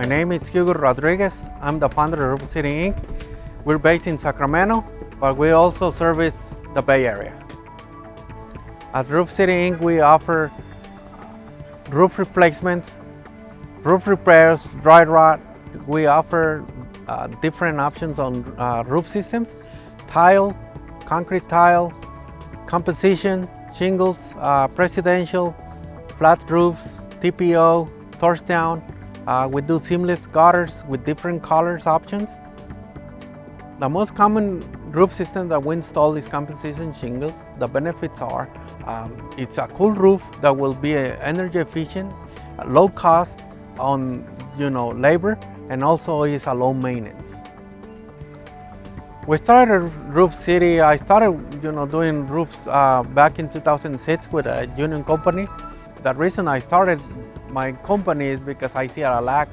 My name is Hugo Rodriguez. I'm the founder of Roof City Inc. We're based in Sacramento, but we also service the Bay Area. At Roof City Inc. we offer roof replacements, roof repairs, dry rot. We offer different options on roof systems, tile, concrete tile, composition, shingles, presidential, flat roofs, TPO, torch down. We do seamless gutters with different colors options. The most common roof system that we install is composition shingles. The benefits are it's a cool roof that will be energy efficient, low cost on labor, and also is a low maintenance. We started Roof City. I started doing roofs back in 2006 with a union company. The reason I started my company is because I see a lot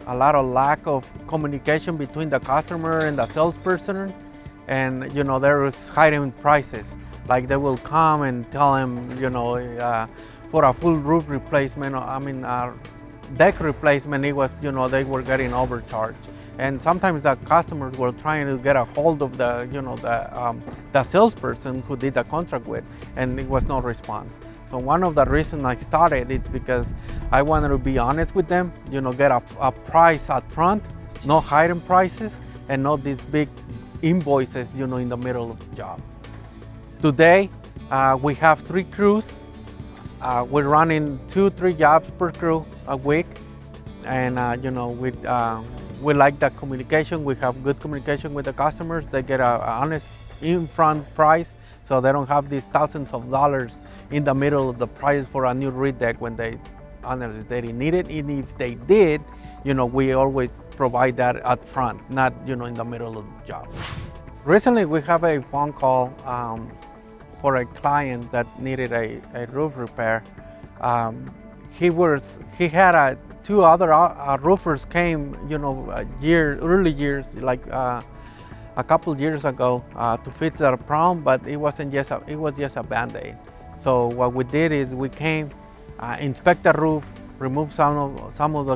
of lack of communication between the customer and the salesperson, and there is hiding prices. Like they will come and tell them, for a full roof replacement, deck replacement, it was, they were getting overcharged. And sometimes the customers were trying to get a hold of the salesperson who did the contract with, and it was no response. So one of the reasons I started is because I wanted to be honest with them, get a price up front, no hidden prices, and not these big invoices, in the middle of the job. Today, we have 3 crews. We're running 2-3 jobs per crew a week, and we like that communication. We have good communication with the customers. They get an honest in-front price, so they don't have these thousands of dollars in the middle of the price for a new reed deck when they honestly they didn't need it. And if they did, we always provide that up front, not in the middle of the job. Recently, we have a phone call for a client that needed a roof repair. He had 2 other roofers came, early years, like a couple years ago, to fix the problem, but it was just a Band-Aid. So what we did is we came, inspect the roof, remove some of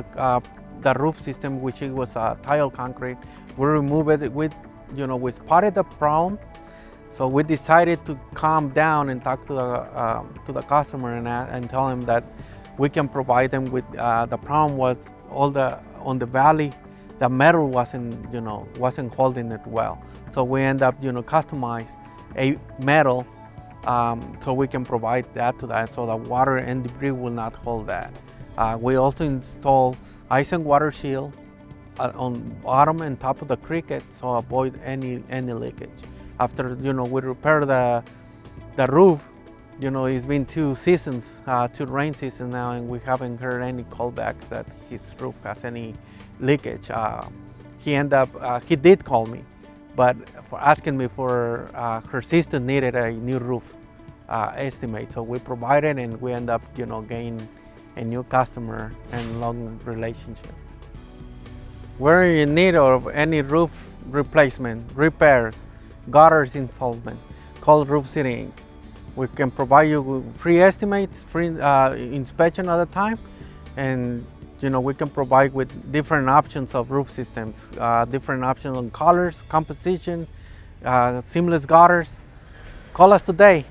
the roof system, which it was tile concrete. We removed it with, we spotted the problem. So we decided to calm down and talk to the customer and tell him that we can provide them with the problem was on the valley, the metal wasn't holding it well. So we end up customize a metal so we can provide that to that, so the water and debris will not hold that. We also install ice and water shield on bottom and top of the cricket, so avoid any leakage. After we repair the roof, it's been 2 seasons, 2 rain seasons now, and we haven't heard any callbacks that his roof has any leakage. He did call me, but for asking me for her sister needed a new roof estimate. So we provided, and we end up gaining a new customer and long relationship. We're in need of any roof replacement, repairs, gutters installment, call Roof City Inc. We can provide you with free estimates, free inspection at a time, and we can provide with different options of roof systems, different options on colors, composition, seamless gutters. Call us today.